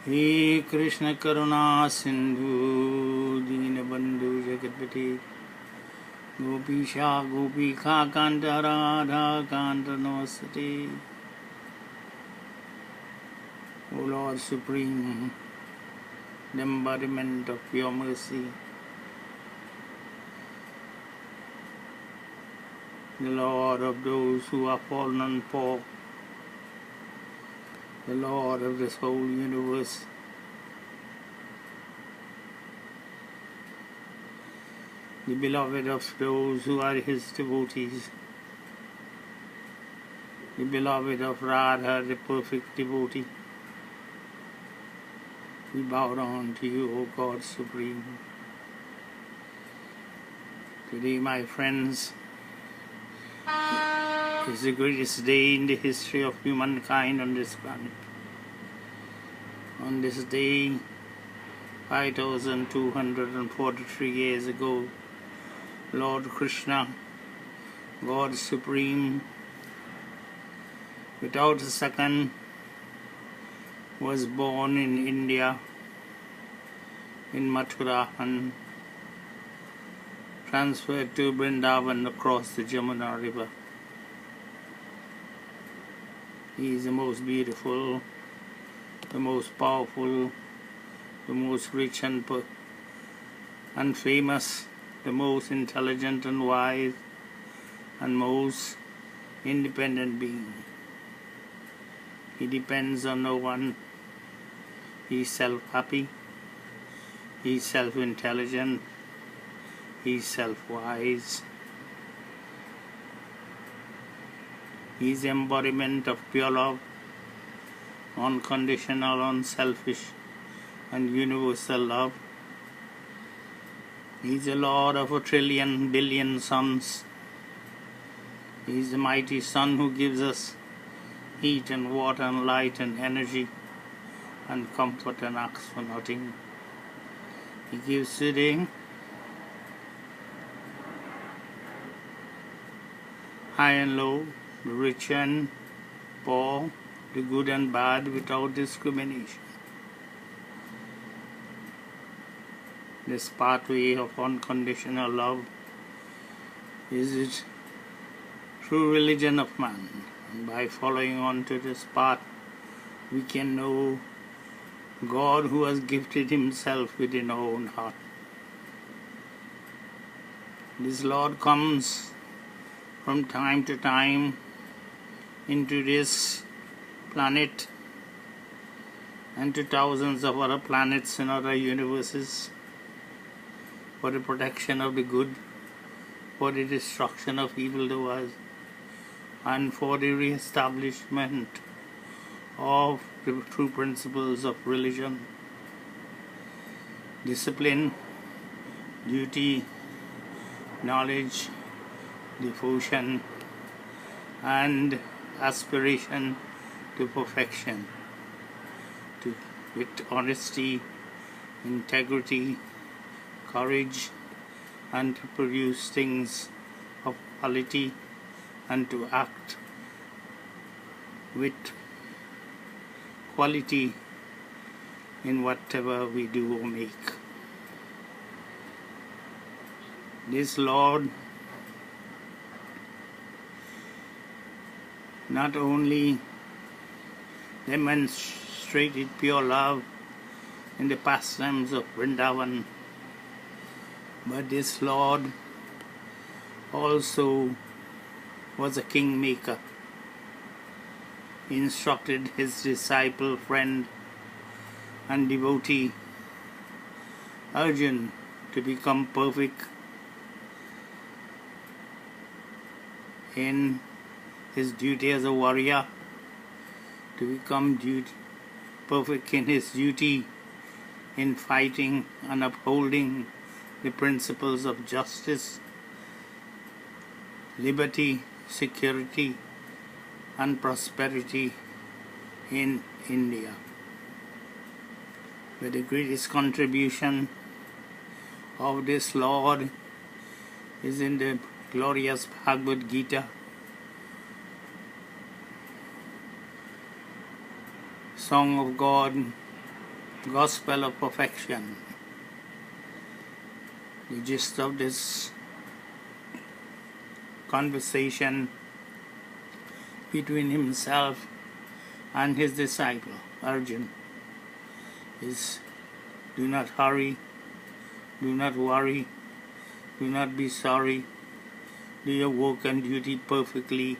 हे कृष्ण करुणा सिंधु दीनबंधु जगतपति गोपीशा गोपिका कांत राधा कांत नमस्ते। O Lord Supreme, the embodiment of your mercy, the Lord of those who are fallen and poor, the Lord of this whole universe, the beloved of those who are his devotees, the beloved of Radha, the perfect devotee. We bow down to you, O God Supreme. Today, my friends, is the greatest day in the history of humankind on this planet. On this day, 5,243 years ago, Lord Krishna, God Supreme, without a second, was born in India, in Mathura, and transferred to Vrindavan across the Jamuna river. He is the most beautiful, the most powerful, the most rich and famous, the most intelligent and wise, and most independent being. He depends on no one. He is self-happy. He is self-intelligent. He is self-wise. He is the embodiment of pure love, unconditional, unselfish, and universal love. He is the Lord of 1 billion suns. He is the mighty sun who gives us heat and water and light and energy and comfort and asks for nothing. He gives today high and low, the rich and poor, the good and bad, without discrimination. This pathway of unconditional love is the true religion of man. And by following on to this path, we can know God who has gifted himself within our own heart. This Lord comes from time to time into this planet and to thousands of other planets and other universes for the protection of the good, for the destruction of evildoers, and for the re-establishment of the true principles of religion, discipline, duty, knowledge, devotion, and aspiration to perfection, with honesty, integrity, courage, and to produce things of quality, and to act with quality in whatever we do or make. This Lord not only demonstrated pure love in the pastimes of Vrindavan, but this Lord also was a kingmaker. He instructed his disciple, friend, and devotee Arjun to become perfect in his duty as a warrior, to become perfect in his duty in fighting and upholding the principles of justice, liberty, security, and prosperity in India. But the greatest contribution of this Lord is in the glorious Bhagwat Gita, Song of God, gospel of perfection. The gist of this conversation between himself and his disciple Arjun is: do not hurry, do not worry, do not be sorry, do your work and duty perfectly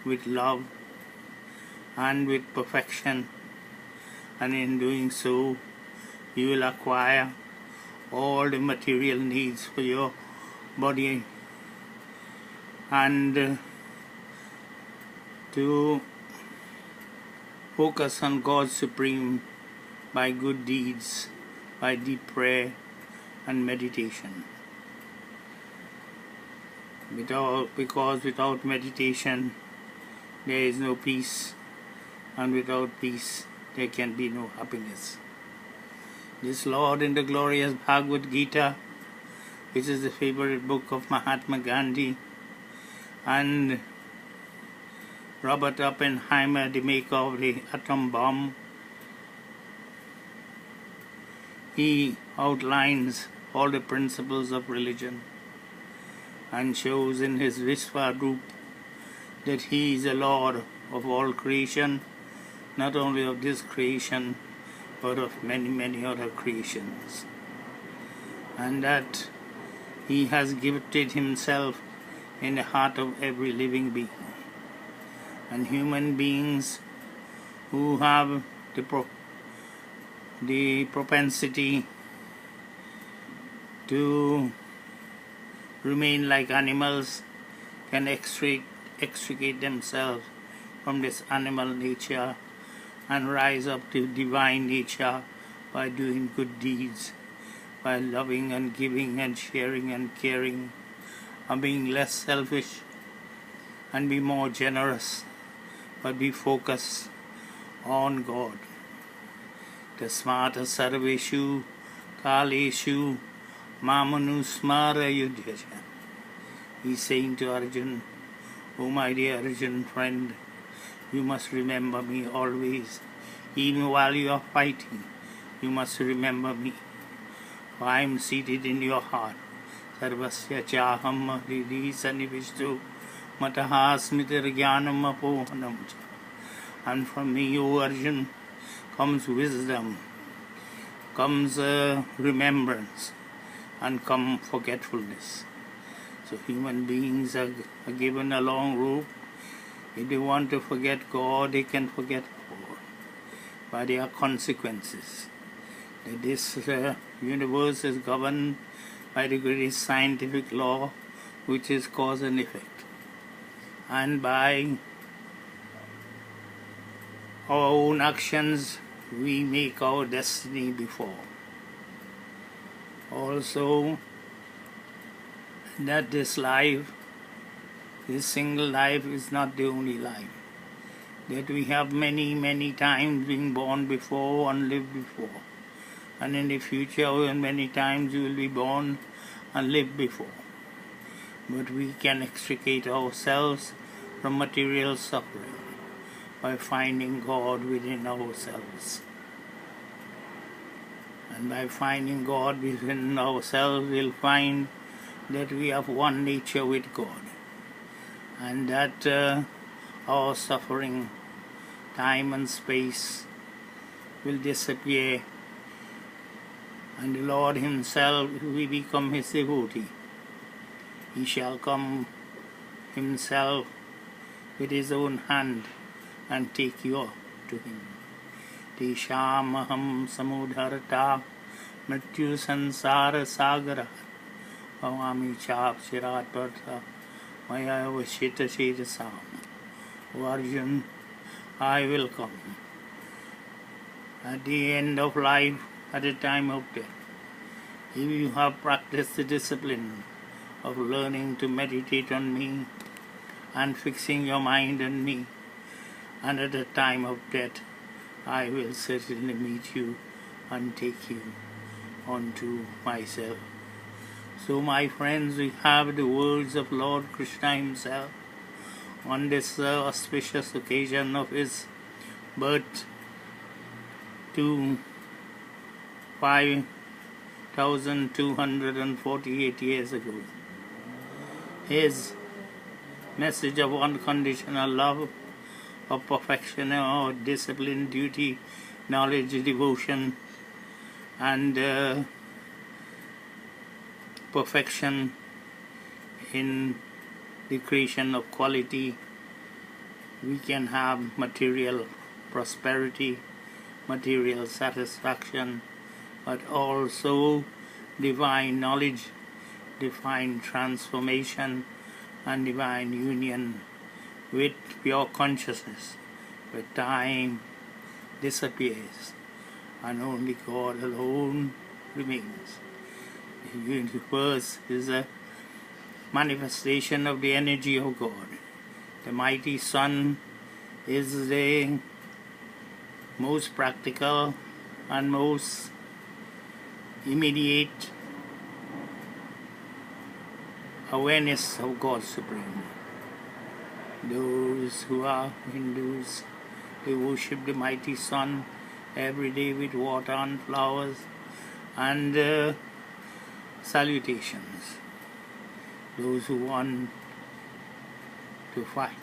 with love and with perfection, and in doing so you will acquire all the material needs for your body, and to focus on God Supreme by good deeds, by deep prayer and meditation. Because without meditation there is no peace, and without peace there can be no happiness. This Lord in the glorious Bhagwat Gita, which is the favorite book of Mahatma Gandhi and Robert Oppenheimer, the maker of the atom bomb, he outlines all the principles of religion and shows in his Vishwarup that he is the Lord of all creation, not only of this creation but of many, many other creations, and that he has gifted himself in the heart of every living being. And human beings who have the propensity to remain like animals can extricate themselves from this animal nature and rise up to divine nature by doing good deeds, by loving and giving and sharing and caring, and being less selfish and be more generous, but be focused on God. Tasmata sarveshu kaleshu mamanusmara yudhyaja. He is saying to Arjun, "O my dear Arjun friend, you must remember me always. Even while you are fighting, you must remember me. For I am seated in your heart. Sarvasya chaham hridhi sanivishtu mataha smritirjnanam apohanam cha." And from me, O Arjun, comes wisdom, comes remembrance, and come forgetfulness. So human beings are given a long rope. If they want to forget God, they can forget God. But there are consequences. That this universe is governed by the greatest scientific law, which is cause and effect. And by our own actions, we make our destiny before. Also, that this life, this single life, is not the only life. That we have many, many times been born before and lived before. And in the future, many times we will be born and live before. But we can extricate ourselves from material suffering by finding God within ourselves. And by finding God within ourselves, we'll find that we have one nature with God, and that our suffering, time and space will disappear, and the Lord himself, if we become his devotee, he shall come himself with his own hand and take you to him. Teshamaham samudharta mrityu sansara sagara bhavami chap shirat partha maya vashita shedasam. O Arjun, I will come at the end of life, at the time of death. If you have practiced the discipline of learning to meditate on me and fixing your mind on me, and at the time of death, I will certainly meet you and take you unto myself. So, my friends, we have the words of Lord Krishna himself on this auspicious occasion of his birth to 5,248 years ago. His message of unconditional love, of perfection, of discipline, duty, knowledge, devotion, and perfection in the creation of quality. We can have material prosperity, material satisfaction, but also divine knowledge, divine transformation, and divine union with pure consciousness, where time disappears and only God alone remains. The universe is a manifestation of the energy of God. The mighty sun is the most practical and most immediate awareness of God Supreme. Those who are Hindus, they worship the mighty sun every day with water and flowers and salutations. Those who want to fight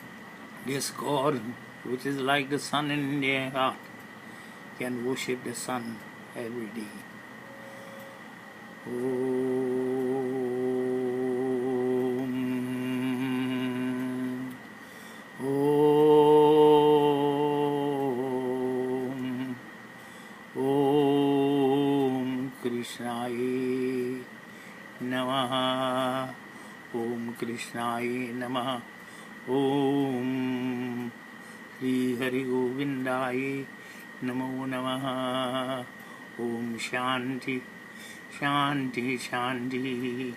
this God, which is like the sun in their heart, can worship the sun every day. Om Krishnaya Namaha. Om Krishnaya Namaha. Om Sri Hari Govindaya Namo Namaha. Om Shanti Shanti Shanti.